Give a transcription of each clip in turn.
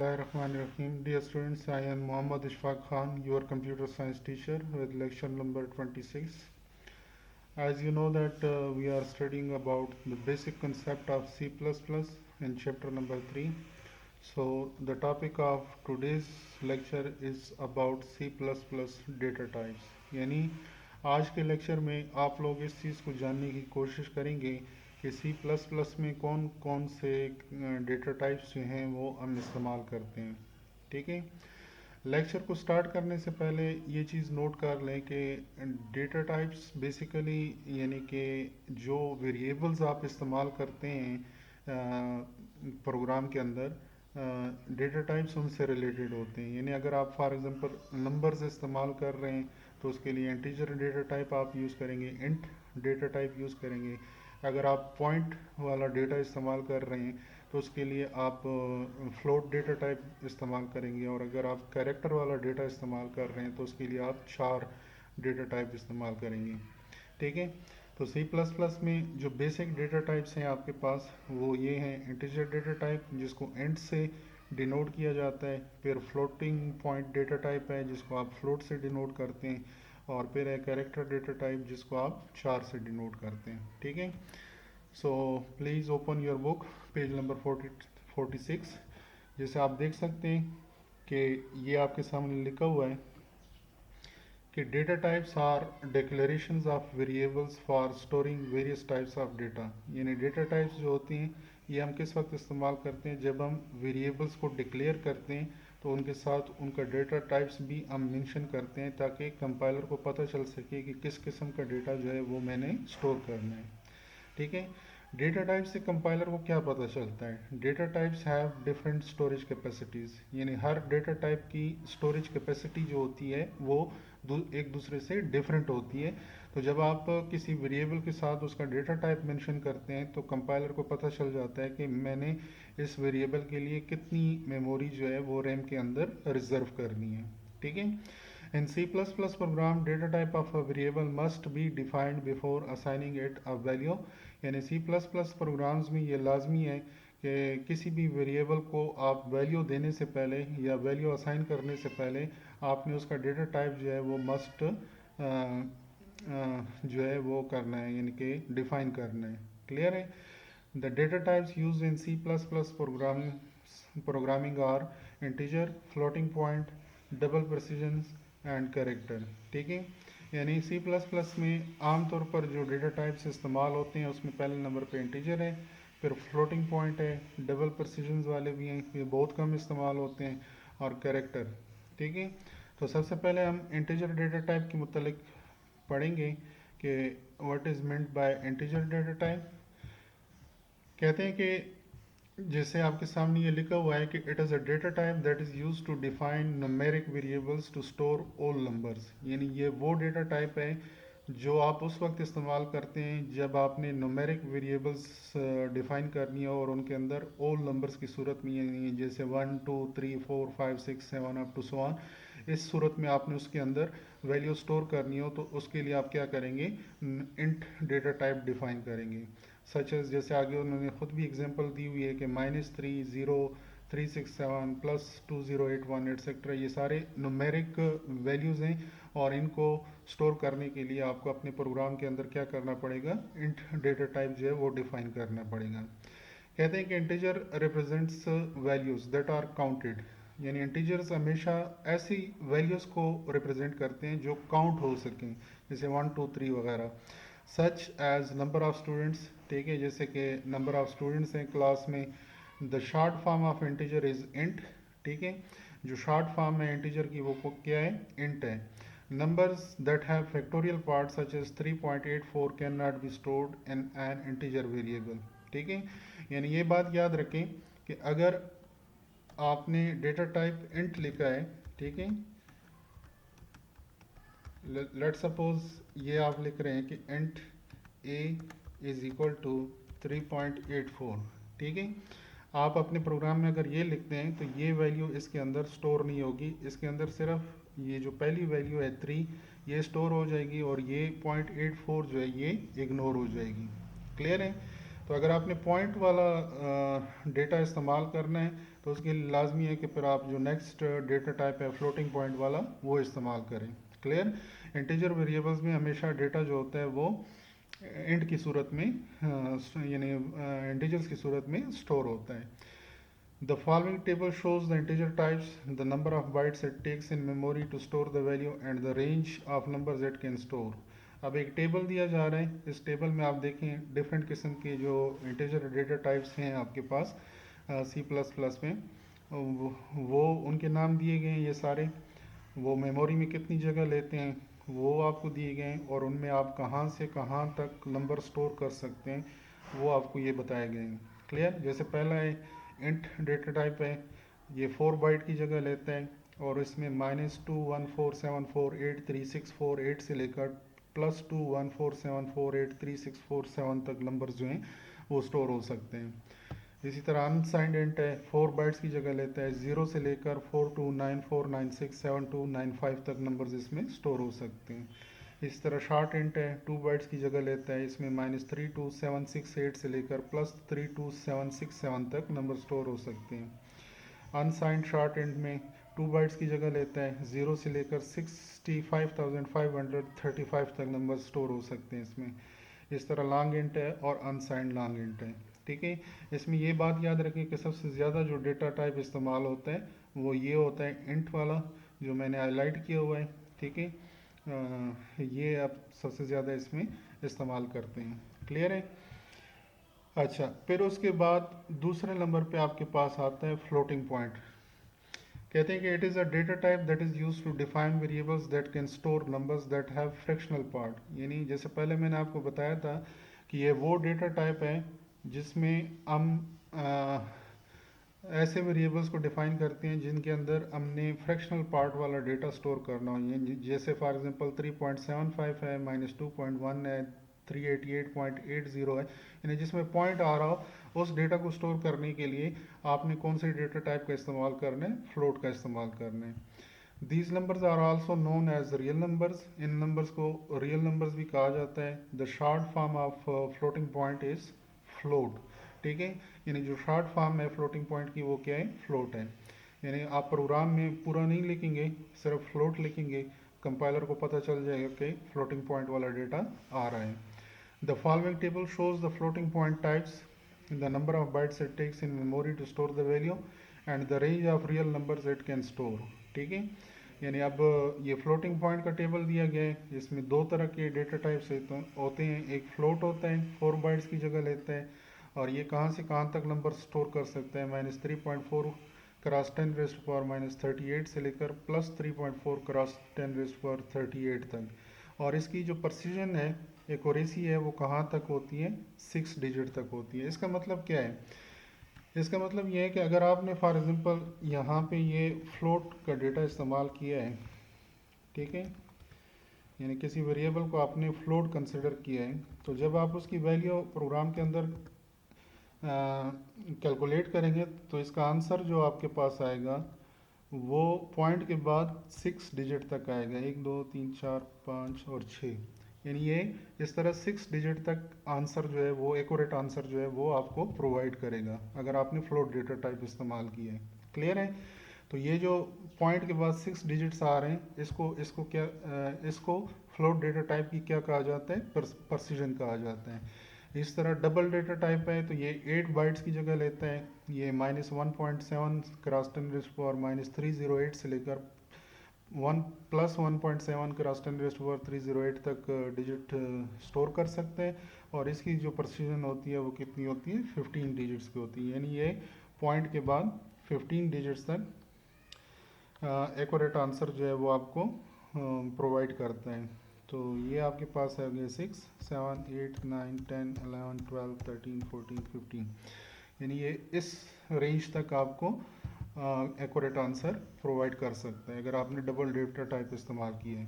Bismillahirrahmanirrahim. Dear students, I am Muhammad Ishfaq Khan, your computer science teacher with lecture number 26. As you know that we are studying about the basic concept of C++ in chapter number 3. So the topic of today's lecture is about C++ data types. यानी आज के lecture में आप लोग इस चीज़ को जानने की कोशिश करेंगे कि C++ में कौन कौन से डेटा टाइप्स जो हैं वो हम इस्तेमाल करते हैं। ठीक है, लेक्चर को स्टार्ट करने से पहले ये चीज़ नोट कर लें कि डेटा टाइप्स बेसिकली यानी कि जो वेरिएबल्स आप इस्तेमाल करते हैं प्रोग्राम के अंदर, डेटा टाइप्स उनसे रिलेटेड होते हैं। यानी अगर आप फॉर एग्जांपल नंबर्स इस्तेमाल कर रहे हैं तो उसके लिए इंटीजर डेटा टाइप आप यूज़ करेंगे, इंट डेटा टाइप यूज़ करेंगे। अगर आप पॉइंट वाला डेटा इस्तेमाल कर रहे हैं तो उसके लिए आप फ्लोट डेटा टाइप इस्तेमाल करेंगे, और अगर आप कैरेक्टर वाला डेटा इस्तेमाल कर रहे हैं तो उसके लिए आप चार डेटा टाइप इस्तेमाल करेंगे। ठीक है, तो C++ में जो बेसिक डेटा टाइप्स हैं आपके पास वो ये हैं। इंटीजर डेटा टाइप जिसको इंट से डिनोट किया जाता है, फिर फ्लोटिंग पॉइंट डेटा टाइप है जिसको आप फ्लोट से डिनोट करते हैं, और फिर है कैरेक्टर डेटा टाइप जिसको आप चार से डिनोट करते हैं। ठीक है, so please open your book page number 46। जैसे आप देख सकते हैं कि ये आपके सामने लिखा हुआ है कि data types are declarations of variables for storing various types of data. यानी डेटा टाइप्स जो होती हैं ये हम किस वक्त इस्तेमाल करते हैं, जब हम वेरिएबल्स को डिक्लेयर करते हैं तो उनके साथ उनका डेटा टाइप्स भी हम मेंशन करते हैं ताकि कंपाइलर को पता चल सके कि किस किस्म का डेटा जो है वो मैंने स्टोर करना है। ठीक है, डेटा टाइप से कंपाइलर को क्या पता चलता है? Data types have different storage capacities. यानी हर डेटा टाइप की स्टोरेज कैपेसिटी जो होती है वो एक दूसरे से डिफरेंट होती है। तो जब आप किसी वेरिएबल के साथ उसका डेटा टाइप मेंशन करते हैं तो कंपाइलर को पता चल जाता है कि मैंने इस वेरिएबल के लिए कितनी मेमोरी जो है वो रैम के अंदर रिजर्व करनी है। ठीक है, in C++ program, data type of a variable must be defined before assigning it a value। यानी C++ प्रोग्राम्स में ये लाजमी है कि किसी भी वेरिएबल को आप वैल्यू देने से पहले या वैल्यू असाइन करने से पहले आपने उसका डेटा टाइप जो है वो मस्ट जो है वो करना है, यानी कि डिफाइन करना है। क्लियर है? The data types used in C++ programming are integer, floating point, double precision and character. ठीक है, यानी C++ में आमतौर पर जो डेटा टाइप्स इस्तेमाल होते हैं उसमें पहले नंबर पे इंटीजर है, फिर फ्लोटिंग पॉइंट है, डबल प्रेसिजन वाले भी हैं, ये बहुत कम इस्तेमाल होते हैं, और कैरेक्टर। ठीक है, तो सबसे पहले हम इंटीजर डेटा टाइप के मुतालिक पढ़ेंगे कि what is meant by integer data type. कहते हैं कि जैसे आपके सामने ये लिखा हुआ है कि it is a data type that is used to define numeric variables to store all numbers. यानी ये वो डेटा टाइप है जो आप उस वक्त इस्तेमाल करते हैं जब आपने न्यूमेरिक वेरिएबल्स डिफाइन करनी हो और उनके अंदर ऑल नंबर्स की सूरत में, यानी जैसे 1 2 3 4 5 6 7 अप टू सो ऑन, इस सूरत में आपने उसके अंदर वैल्यू स्टोर करनी हो तो उसके लिए आप क्या करेंगे, इंट डेटा टाइप डिफाइन करेंगे। सच एज जैसे आगे उन्होंने खुद भी एग्जांपल दी हुई है कि -3 0 3 6 7 +2081 एटसेट्रा, ये सारे न्यूमेरिक वैल्यूज़ हैं और इनको स्टोर करने के लिए आपको अपने प्रोग्राम के अंदर क्या करना पड़ेगा, इंट डेटा टाइप जो है वो डिफाइन करना पड़ेगा। कहते हैं कि integer represents values that are counted. यानी इंटीजर्स हमेशा ऐसी वैल्यूज को रिप्रेजेंट करते हैं जो काउंट हो सकें, जैसे 1 2 3 वगैरह। Such as number of students. ठीक है, जैसे कि नंबर ऑफ स्टूडेंट्स हैं क्लास में। The short form of integer is int. ठीक है, जो शॉर्ट फॉर्म है इंटीजर की वो क्या है, इंट है। Numbers that have factorial parts such as 3.84 cannot be stored in an integer variable। ठीक है, यानी ये बात याद रखें कि अगर आपने डेटा टाइप इंट लिखा है, ठीक है, लेट सपोज ये आप लिख रहे हैं कि int a is equal to 3.84। ठीक है, आप अपने प्रोग्राम में अगर ये लिखते हैं तो ये वैल्यू इसके अंदर स्टोर नहीं होगी, इसके अंदर सिर्फ ये जो पहली वैल्यू है 3 ये स्टोर हो जाएगी और ये 0.84 जो है ये इग्नोर हो जाएगी। क्लियर है? तो अगर आपने पॉइंट वाला डेटा इस्तेमाल करना है तो तो उसके लिए लाजमी है कि फिर आप जो नेक्स्ट डेटा टाइप है फ्लोटिंग पॉइंट वाला वो इस्तेमाल करें। क्लियर। इंटीजर वेरिएबल्स में हमेशा डेटा जो होता है वो इंट की सूरत में यानी इंटीजर्स की सूरत में स्टोर होता है। The following table shows the integer types, the number of bytes it takes in memory to store the value and the range of numbers it can store. अब एक टेबल दिया जा रहा है, इस टेबल में आप देखें डिफरेंट किस्म के जो इंटीजर डेटा टाइप्स हैं आपके पास सी प्लस प्लस में, वो उनके नाम दिए गए हैं ये सारे, वो मेमोरी में कितनी जगह लेते हैं वो आपको दिए गए हैं, और उनमें आप कहाँ से कहाँ तक नंबर स्टोर कर सकते हैं वो आपको ये बताए गए हैं। क्लियर। जैसे पहला है इंट डेटा टाइप है, ये 4 बाइट की जगह लेता है और इसमें -214748364 से लेकर +214748367 तक नंबर जो हैं वो स्टोर हो सकते हैं। इसी तरह अनसाइंड इंट है, 4 बाइट्स की जगह लेता है, 0 से लेकर 4294967295 तक नंबर्स इसमें स्टोर हो सकते हैं। इस तरह शॉर्ट इंट है, 2 बाइट्स की जगह लेता है, इसमें -32768 से लेकर +32767 तक नंबर स्टोर हो सकते हैं। अनसाइंड शॉर्ट इंट में 2 बाइट्स की जगह लेता है, 0 से लेकर 65535 तक नंबर स्टोर हो सकते हैं इसमें। इस तरह लॉन्ग इंट है और अनसाइंड लॉन्ग इंट है। ठीक है। इसमें ये बात याद रखें कि सबसे ज़्यादा जो डेटा टाइप इस्तेमाल होता है वो ये होता है इंट वाला जो मैंने हाईलाइट किया हुआ है। ठीक है। ये आप सबसे ज़्यादा इसमें इस्तेमाल करते हैं। क्लियर है। अच्छा, फिर उसके बाद दूसरे नंबर पे आपके पास आता है फ्लोटिंग पॉइंट। कहते हैं कि it is a data type that is used to define variables that can store numbers that have fractional part. यानी जैसे पहले मैंने आपको बताया था कि ये वो डेटा टाइप है जिसमें हम ऐसे वेरिएबल्स को डिफाइन करते हैं जिनके अंदर हमने फ्रैक्शनल पार्ट वाला डेटा स्टोर करना हो। जैसे फॉर एग्जांपल 3.75 है, -2.1 है, 388.80 है, यानी जिसमें पॉइंट आ रहा हो उस डेटा को स्टोर करने के लिए आपने कौन से डेटा टाइप का इस्तेमाल करना है, फ्लोट का इस्तेमाल करना है। These numbers are also known as real numbers. इन नंबर्स को रियल नंबर्स भी कहा जाता है। The short form of floating point is float. ठीक है। यानी जो शॉर्ट फॉर्म है फ्लोटिंग पॉइंट की वो क्या है, फ्लोट है। यानी आप प्रोग्राम में पूरा नहीं लिखेंगे, सिर्फ फ्लोट लिखेंगे, कंपाइलर को पता चल जाएगा कि फ्लोटिंग पॉइंट वाला डेटा आ रहा है। The following table shows the floating point types, the number of bytes it takes in memory to store the value and the range of real numbers it can store. ठीक है। यानी अब ये floating point का table दिया गया है, इसमें दो तरह के डेटा टाइप्स होते हैं। एक फ्लोट होता है, 4 बाइट्स की जगह लेता है, और ये कहाँ से कहाँ तक नंबर स्टोर कर सकता है, -3.4 क्रॉस 10 रेज़ टू पावर -38 से लेकर +3.4 क्रॉस 10 रेज़ टू पावर 38 तक। और इसकी जो प्रिसीजन है, एक्यूरेसी है, वो कहाँ तक होती है, 6 डिजिट तक होती है। इसका मतलब क्या है, इसका मतलब ये है कि अगर आपने फॉर एग्जांपल यहाँ पे ये फ्लोट का डेटा इस्तेमाल किया है, ठीक है, यानी किसी वेरिएबल को आपने फ्लोट कंसिडर किया है, तो जब आप उसकी वैल्यू प्रोग्राम के अंदर कैलकुलेट करेंगे तो इसका आंसर जो आपके पास आएगा वो पॉइंट के बाद 6 डिजिट तक आएगा, 1 2 3 4 5 और 6। यानी ये इस तरह 6 डिजिट तक आंसर जो है वो एक्यूरेट आंसर जो है वो आपको प्रोवाइड करेगा अगर आपने फ्लोट डेटा टाइप इस्तेमाल किया है। क्लियर है। तो ये जो पॉइंट के बाद 6 डिजिट्स आ रहे हैं इसको फ्लोट डेटा टाइप की क्या कहा जाता है, प्रिसीजन कहा जाता है। इस तरह डबल डेटा टाइप है तो ये 8 बाइट्स की जगह लेता है, ये -1.7 क्रॉस 10 रेज़ टू पावर -308 से लेकर 1 +1.7 क्रॉस 10 रेज़ टू पावर 308 तक डिजिट स्टोर कर सकते हैं। और इसकी जो प्रिसीजन होती है वो कितनी होती है, 15 डिजिट्स की होती है। यानी ये पॉइंट के बाद 15 डिजिट्स तक एक्यूरेट आंसर जो है वो आपको प्रोवाइड करता है। तो ये आपके पास है 6 7 8 9 10 11 12 13 14 15, यानी ये इस रेंज तक आपको एक्यूरेट आंसर प्रोवाइड कर सकता है अगर आपने डबल डेटा टाइप इस्तेमाल किया है।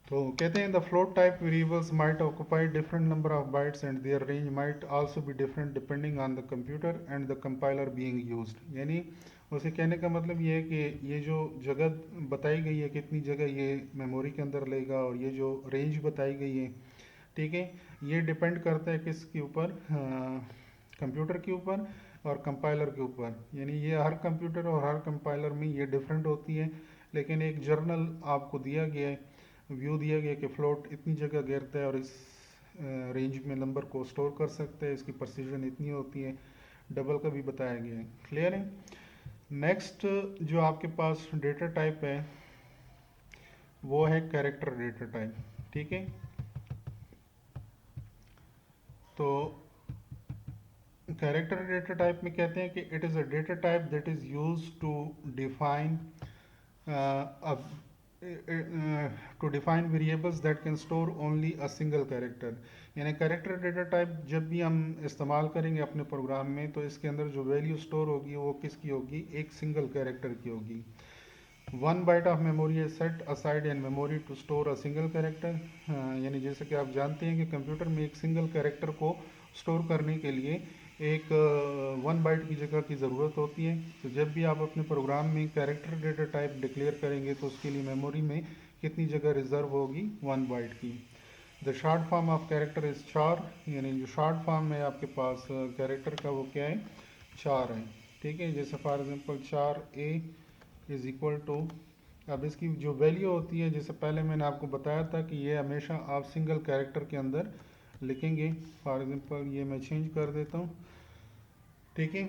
तो कहते हैं the float type variables might occupy different number of bytes and their range might also be different depending on the computer and the compiler being used. यानी उसे कहने का मतलब ये है कि ये जो जगह बताई गई है, कितनी जगह ये मेमोरी के अंदर लेगा, और ये जो रेंज बताई गई है, ठीक है, ये डिपेंड करता है किसके ऊपर, कंप्यूटर के ऊपर और कंपाइलर के ऊपर, यानी ये हर कंप्यूटर और हर कंपाइलर में ये डिफरेंट होती है, लेकिन एक जर्नल आपको दिया गया है, व्यू दिया गया कि फ्लोट इतनी जगह गिरता है और इस रेंज में नंबर को स्टोर कर सकते हैं, इसकी प्रिसीजन इतनी होती है, डबल का भी बताया गया है। क्लियर है। नेक्स्ट जो आपके पास डेटा टाइप है वो है कैरेक्टर डेटा टाइप। ठीक है, तो कैरेक्टर डेटा टाइप में कहते हैं कि it is a data type that is use to define to define variables that can store only a single character. यानी कैरेक्टर डेटा टाइप जब भी हम इस्तेमाल करेंगे अपने प्रोग्राम में, तो इसके अंदर जो वैल्यू स्टोर होगी वो किसकी होगी, एक सिंगल कैरेक्टर की होगी। 1 byte of memory is set aside in memory to store a single character। यानी जैसे कि आप जानते हैं कि कंप्यूटर में एक सिंगल कैरेक्टर को स्टोर करने के लिए एक 1 byte की जगह की ज़रूरत होती है। तो जब भी आप अपने प्रोग्राम में कैरेक्टर डेटा टाइप डिक्लेयर करेंगे तो उसके लिए मेमोरी में कितनी जगह रिजर्व होगी, 1 byte की। The short form of character is चार, यानी जो शॉर्ट फॉर्म में आपके पास कैरेक्टर का वो क्या है, 4 है। ठीक है, जैसे for example 4A is equal to, अब इसकी जो वैल्यू होती है, जैसे पहले मैंने आपको बताया था कि ये हमेशा आप सिंगल कैरेक्टर के अंदर लिखेंगे। फॉर एग्जांपल ये मैं चेंज कर देता हूँ। ठीक है,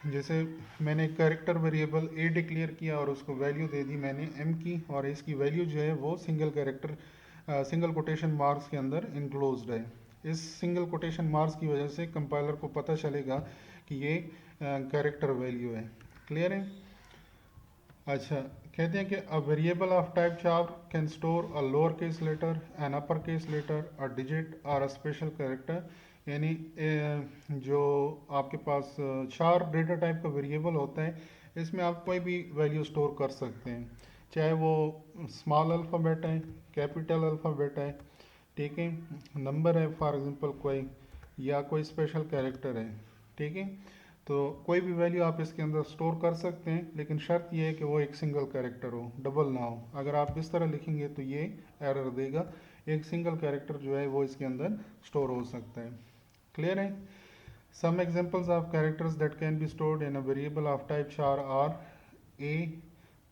जैसे मैंने एक कैरेक्टर वेरिएबल ए डिक्लेयर किया और उसको वैल्यू दे दी मैंने एम की, और इसकी वैल्यू जो है वो single character single quotation marks के अंदर इनक्लोज्ड है। इस सिंगल कोटेशन मार्क्स की वजह से कंपाइलर को पता चलेगा कि ये कैरेक्टर वैल्यू है। क्लियर है। अच्छा, कहते हैं कि a variable of type char can store a lower case letter, an upper case letter, a digit और अ स्पेशल कैरेक्टर। यानी जो आपके पास चार डेटा टाइप का वेरिएबल होता है, इसमें आप कोई भी वैल्यू स्टोर कर सकते हैं, चाहे वो स्मॉल अल्फ़ाबेट है, कैपिटल अल्फ़ाबेट है, ठीक है, नंबर है फॉर एग्जांपल कोई, या कोई स्पेशल कैरेक्टर है। ठीक है, तो कोई भी वैल्यू आप इसके अंदर स्टोर कर सकते हैं, लेकिन शर्त यह है कि वो एक सिंगल कैरेक्टर हो, डबल ना हो। अगर आप इस तरह लिखेंगे तो ये एरर देगा। एक सिंगल कैरेक्टर जो है वो इसके अंदर स्टोर हो सकता है। क्लियर है। Some examples of characters that can be stored in a variable of type char are A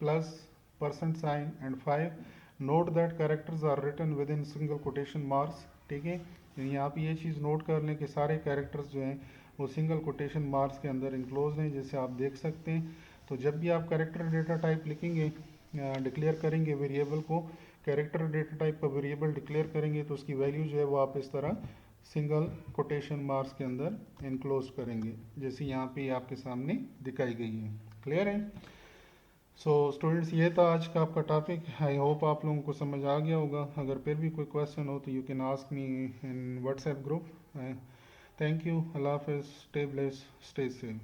plus percent sign and 5। Note that characters are written within single quotation marks. ठीक है, यानी आप ये चीज़ note कर लें कि सारे characters जो हैं वो सिंगल कोटेशन मार्क्स के अंदर इंक्लोज हैं, जैसे आप देख सकते हैं। तो जब भी आप कैरेक्टर डेटा टाइप लिखेंगे, डिक्लेयर करेंगे वेरिएबल को, कैरेक्टर डेटा टाइप का वेरिएबल डिक्लेयर करेंगे, तो उसकी वैल्यू जो है वो आप इस तरह सिंगल कोटेशन मार्क्स के अंदर इनक्लोज करेंगे, जैसे यहाँ पे आपके सामने दिखाई गई है। क्लियर है। सो स्टूडेंट्स, ये था आज का आपका टॉपिक। आई होप आप लोगों को समझ आ गया होगा। अगर फिर भी कोई क्वेश्चन हो तो you can ask me in WhatsApp group. Thank you. अल्लाह हाफिज़। Stay blessed, stay safe.